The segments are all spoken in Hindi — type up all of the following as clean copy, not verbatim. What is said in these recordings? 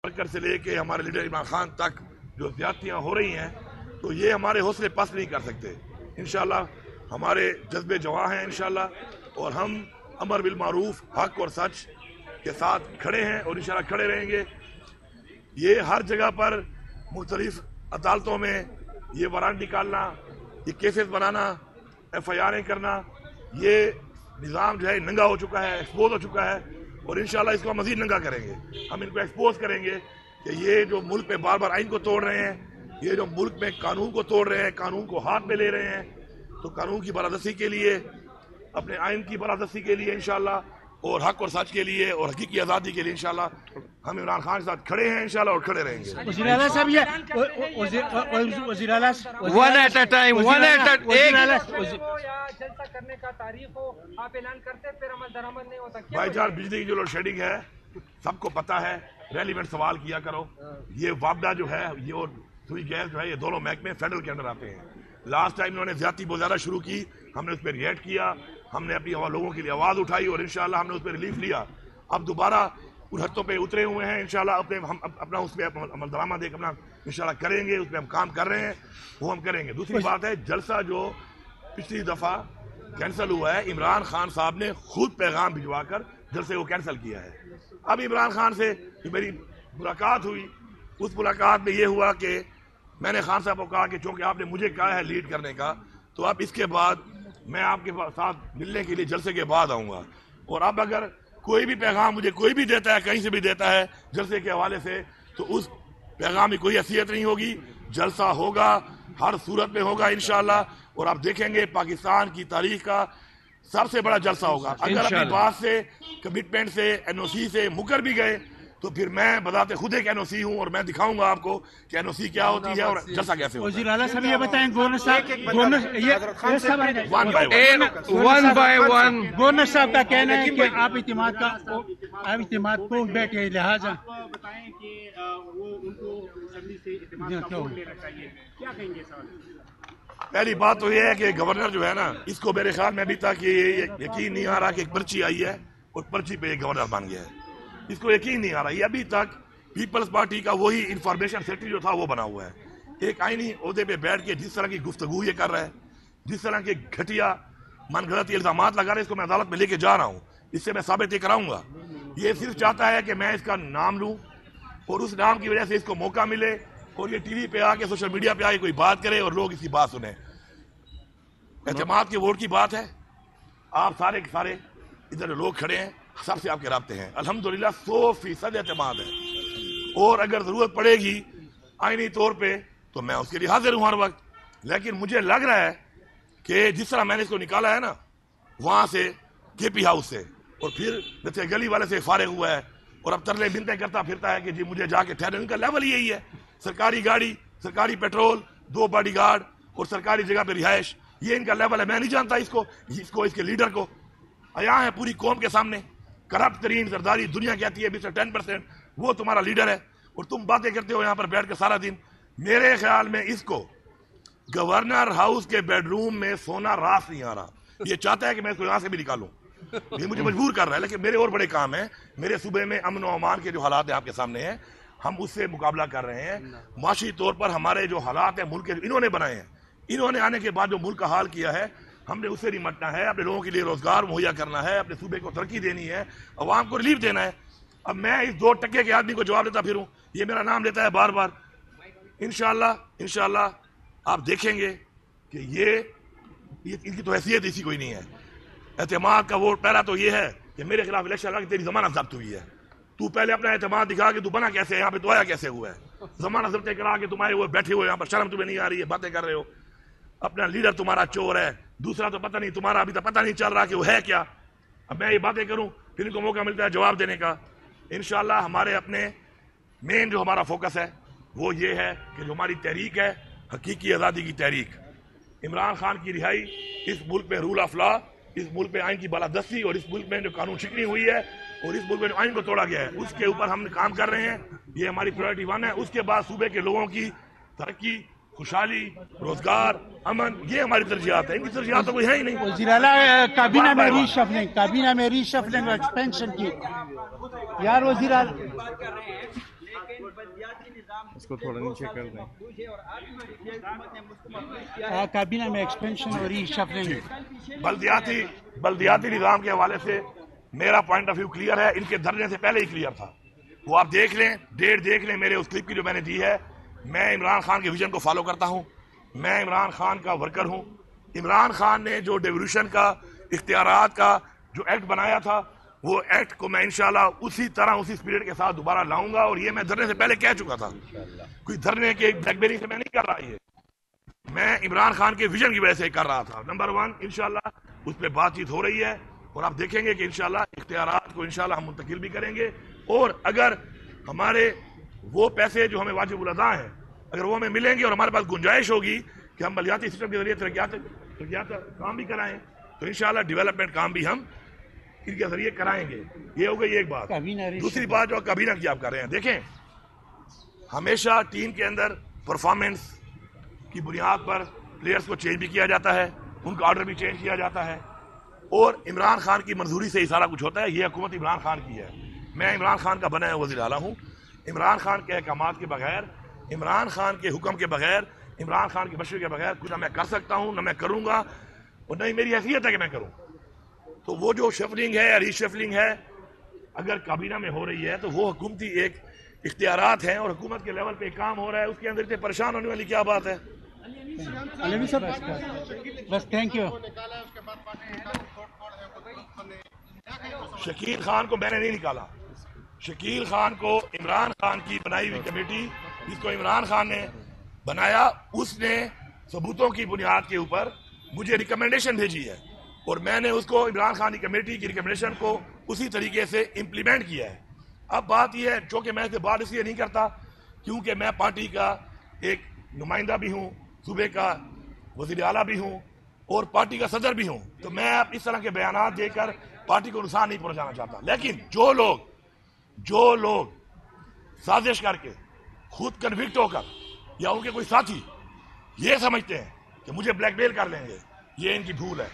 वर्कर से लेके हमारे लीडर इमरान खान तक जो ज्यादतियाँ हो रही हैं, तो ये हमारे हौसले पस्त नहीं कर सकते। इंशाल्लाह हमारे जज्बे जवां हैं इंशाल्लाह, और हम अमर बिल मारूफ, हक और सच के साथ खड़े हैं और इंशाल्लाह खड़े रहेंगे। ये हर जगह पर मुख्तलिफ अदालतों में ये वारंट निकालना, ये केसेस बनाना, FIR करना, ये निज़ाम जो है नंगा हो चुका है, एक्सपोज हो चुका है, और इंशाल्लाह इसको हम मज़ीद नंगा करेंगे। हम इनको एक्सपोज करेंगे कि ये जो मुल्क में बार बार आइन को तोड़ रहे हैं, ये जो मुल्क में कानून को तोड़ रहे हैं, कानून को हाथ में ले रहे हैं, तो कानून की बालादस्ती के लिए, अपने आइन की बालादस्ती के लिए इंशाल्लाह, और हक और सच के लिए और हकीकी आज़ादी के लिए इंशाल्लाह हम इमरान खान के साथ खड़े हैं इंशाल्लाह, और खड़े रहेंगे। वज़ीर आला साहब, ये वज़ीर आला one at a time, one at a जलसा करने का तारीख हो, आप ऐलान करते फिर अमल दरामद नहीं होता। भाईचार बिजली की जो लोड शेडिंग है सबको पता है, रेलिवेंट सवाल किया करो। ये वापदा जो है, ये और सुई गैस जो है, ये दोनों महकमे फेडरल के अंदर आते हैं। लास्ट टाइम इन्होंने ज्यादती बहुत ज्यादा शुरू की, हमने उस पर रिएक्ट किया, हमने अपनी लोगों के लिए आवाज उठाई और इंशाल्लाह हमने उस पर रिलीफ लिया। अब दोबारा उन हत्तों पे उतरे हुए हैं इंशाल्लाह, हम अपना उस पर अमल दरामद एक अपना इंशाल्लाह करेंगे, उस पर हम काम कर रहे हैं, वो हम करेंगे। दूसरी बात है, जलसा जो पिछली दफा कैंसिल हुआ है, इमरान खान साहब ने खुद पैगाम भिजवा कर जलसे को कैंसिल किया है। अब इमरान खान से मेरी मुलाकात हुई, उस मुलाकात में ये हुआ कि मैंने खान साहब को कहा कि चूंकि आपने मुझे कहा है लीड करने का, तो अब इसके बाद मैं आपके साथ मिलने के लिए जलसे के बाद आऊँगा। और अब अगर कोई भी पैगाम मुझे कोई भी देता है, कहीं से भी देता है जलसे के हवाले से, तो उस पैगाम में कोई हैसियत नहीं होगी। जलसा होगा, हर सूरत में होगा इंशाल्लाह, और आप देखेंगे पाकिस्तान की तारीख का सबसे बड़ा जलसा होगा। अगर अपनी बात से, कमिटमेंट से, NOC से मुकर भी गए, तो फिर मैं बताते खुद एक NOC हूँ और मैं दिखाऊंगा आपको कि NOC क्या होती है और जलसा कैसे होता है। वज़ीर आला साहब ये बताएं, गवर्नर साहब वन बाय वन गवर्नर साहब का कहना है कि आप इत्तेमाद को बैठे, लिहाजा बताएं कि वो उनको असेंबली से इत्तेमाद का वोट लेना चाहिए, क्या कहेंगे सवाल? पहली बात तो ये है कि गवर्नर जो है ना, इसको मेरे ख्याल में अभी तक ये यकीन नहीं आ रहा कि एक पर्ची आई है और पर्ची पे गवर्नर बन गया है। इसको यकीन नहीं आ रहा। ये अभी तक पीपल्स पार्टी का वही इंफॉर्मेशन सेक्रेटरी जो था वो बना हुआ है। एक आईनी ओहदे पे बैठ के जिस तरह की गुफ्तगू ये कर रहा है, जिस तरह के घटिया मनगढ़ंत इल्जाम लगा रहे हैं, इसको मैं अदालत में लेके जा रहा हूँ, इससे मैं साबित ये कराऊंगा। ये सिर्फ चाहता है कि मैं इसका नाम लूँ और उस नाम की वजह से इसको मौका मिले और ये टीवी पे आके, सोशल मीडिया पे आके कोई बात करे और लोग इसकी बात सुने। एतमाद के वोट की बात है, आप सारे के सारे इधर लोग खड़े हैं, सबसे आपके राब्ते हैं, अल्हम्दुलिल्लाह 100% एतमाद है। और अगर जरूरत पड़ेगी आईनी तौर पे तो मैं उसके लिए हाजिर हूँ हर वक्त। लेकिन मुझे लग रहा है कि जिस तरह मैंने इसको निकाला है ना, वहां से KP हाउस से और फिर जैसे गली वाले से फारिग हुआ है और अब तरले बिनते करता फिरता है कि जी मुझे जाके ठहरे। इनका लेवल यही है, सरकारी गाड़ी, सरकारी पेट्रोल, 2 बॉडीगार्ड और सरकारी जगह पे रिहाइश, ये इनका लेवल है। मैं नहीं जानता इसको इसके लीडर को। यहाँ है पूरी कौम के सामने, करप्ट तरीन जरदारी दुनिया कहती है 10% वो तुम्हारा लीडर है, और तुम बातें करते हो यहाँ पर बैठ के सारा दिन। मेरे ख्याल में इसको गवर्नर हाउस के बेडरूम में सोना रास नहीं आ रहा। ये चाहता है कि मैं इसको यहाँ से भी निकालूं, ये मुझे मजबूर कर रहा है। लेकिन मेरे और बड़े काम है, मेरे सूबे में अमन और अमान के जो हालात है आपके सामने हैं, हम उससे मुकाबला कर रहे हैं। माशी तौर पर हमारे जो हालात है मुल्क के इन्होंने बनाए हैं, इन्होंने आने के बाद जो मुल्क का हाल किया है, हमने उससे निमटना है। अपने लोगों के लिए रोजगार मुहैया करना है, अपने सूबे को तरक्की देनी है, अवाम को रिलीफ देना है। अब मैं इस 2 टके के आदमी को जवाब देता फिरूं, ये मेरा नाम लेता है बार बार। इंशाल्लाह आप देखेंगे कि ये इनकी तो हैसियत इसी कोई नहीं है। एतमाद का वोट पहला तो ये है कि मेरे खिलाफ इलेक्शन लगा कि तेरी जमानत जब्त हुई है, तू पहले अपना एतमाद दिखा कि तू बना कैसे है, यहाँ पे तो आया कैसे हुआ है। जमानत जब्त करा के तुम आए हुए बैठे हुए यहाँ पर, शर्म तुम्हें नहीं आ रही है, बातें कर रहे हो। अपना लीडर तुम्हारा चोर है, दूसरा तो पता नहीं, तुम्हारा अभी तक पता नहीं चल रहा कि वो है क्या। अब मैं ये बातें करूं फिर इनको मौका मिलता है जवाब देने का। इंशाल्लाह हमारे अपने मेन जो हमारा फोकस है वो ये है कि जो हमारी तहरीक है, हकीकी आज़ादी की तहरीक, इमरान खान की रिहाई, इस मुल्क में रूल ऑफ लॉ, इस मुल्क में आइन की बालादस्ती और इस मुल्क में जो कानून शिकनी हुई है और इस मुल्क में जो आइन को तोड़ा गया है, उसके ऊपर हम काम कर रहे हैं। ये हमारी प्रायोरिटी 1 है। उसके बाद सूबे के लोगों की तरक्की, खुशहाली, रोजगार, अमन, ये हमारी तरजीहात है। इनकी तरजीहात तो कोई है ही नहीं। वज़ीर आला काबीना में रीशफलिंग एक्सपेंशन की, यार वज़ीर आला इसको थोड़ा नीचे कर दें। काबीना में एक्सपेंशन और रीशफलिंग। बल्दियाती निजाम के हवाले से मेरा पॉइंट ऑफ व्यू क्लियर है, इनके धरने से पहले ही क्लियर था। वो आप देख लें, डेट देख लें मेरे उस क्लिप की जो मैंने दी है। मैं इमरान खान के विजन को फॉलो करता हूं, मैं इमरान खान का वर्कर हूं। इमरान खान ने जो डेवोल्यूशन का इख्तियारात का जो एक्ट बनाया था, वो एक्ट को मैं इंशाल्लाह उसी तरह उसी स्पिरिट के साथ दोबारा लाऊंगा। और ये मैं धरने से पहले कह चुका था, कोई धरने के ब्लैकबेरी से मैं नहीं कर रहा, ये मैं इमरान खान के विजन की वजह से कर रहा था। नंबर 1 इंशाल्लाह उस पर बातचीत हो रही है और आप देखेंगे कि इंशाल्लाह इख्तियारात को इंशाल्लाह हम मुंतकिल भी करेंगे। और अगर हमारे वो पैसे जो हमें वाजिबुल अदा हैं, अगर वो हमें मिलेंगे और हमारे पास गुंजाइश होगी कि हम बलियाती सिस्टम के जरिए तरक्यात काम भी कराएं, तो इंशाल्लाह डेवलपमेंट काम भी हम इनके जरिए कराएंगे। ये हो गई एक बात। दूसरी बात जो काबीना की आप कर रहे हैं, देखें हमेशा टीम के अंदर परफॉर्मेंस की बुनियाद पर प्लेयर्स को चेंज भी किया जाता है, उनका ऑर्डर भी चेंज किया जाता है और इमरान खान की मंजूरी से ही सारा कुछ होता है। ये हुकूमत इमरान खान की है, मैं इमरान खान का बना वज़ीर आला हूँ। इमरान खान के अहकामात के बगैर, इमरान खान के हुक्म के बगैर, इमरान खान की मशवरे के बगैर कुछ ना मैं कर सकता हूँ, ना मैं करूँगा और नहीं मेरी हैसियत है कि मैं करूँ। तो वो जो शफलिंग है या रीशफलिंग है अगर काबीना में हो रही है तो वो हुकूमती एक इख्तियारात हैं और हुकूमत के लेवल पे काम हो रहा है, उसके अंदर इतने परेशान होने वाली क्या बात है। बस थैंक यू। शकील खान को मैंने नहीं निकाला, शकील खान को इमरान खान की बनाई हुई कमेटी, जिसको इमरान खान ने बनाया, उसने सबूतों की बुनियाद के ऊपर मुझे रिकमेंडेशन भेजी है और मैंने उसको इमरान खान की कमेटी की रिकमेंडेशन को उसी तरीके से इम्प्लीमेंट किया है। अब बात यह है, जो कि मैं इसे बात इसलिए नहीं करता क्योंकि मैं पार्टी का एक नुमाइंदा भी हूँ, सूबे का वज़ीर आला भी हूँ और पार्टी का सदर भी हूँ, तो मैं अब इस तरह के बयानात देकर पार्टी को नुकसान नहीं पहुंचाना चाहता। लेकिन जो लोग साजिश करके खुद कन्विक्ट होकर या उनके कोई साथी ये समझते हैं कि मुझे ब्लैकमेल कर लेंगे, ये इनकी भूल है।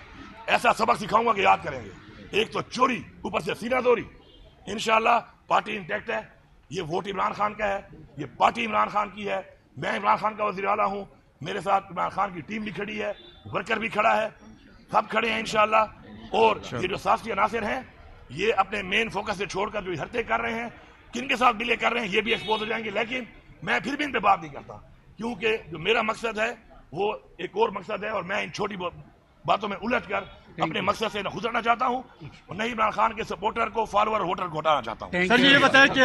ऐसा सबक सिखाऊंगा कि याद करेंगे। एक तो चोरी, ऊपर से सीनादोरी। इंशाल्लाह पार्टी इंटैक्ट है, ये वोट इमरान खान का है, ये पार्टी इमरान खान की है, मैं इमरान खान का वज़ीर आला हूँ, मेरे साथ इमरान खान की टीम भी खड़ी है, वर्कर भी खड़ा है, सब खड़े हैं इंशाल्लाह। और ये जो साथी अनासिर हैं ये अपने मेन फोकस से छोड़कर जो हरते कर रहे हैं, किन के साथ मिले कर रहे हैं, ये भी एक्सपोज हो जाएंगे। लेकिन मैं फिर भी इन पर बात नहीं करता क्योंकि जो मेरा मकसद है वो एक और मकसद है और मैं इन छोटी बातों में उलझ कर अपने मकसद से न गुजरना चाहता हूँ और नहीं इमरान खान के सपोर्टर को, फॉलोअर, वोटर को हटाना चाहता हूँ। सर ये बताएं कि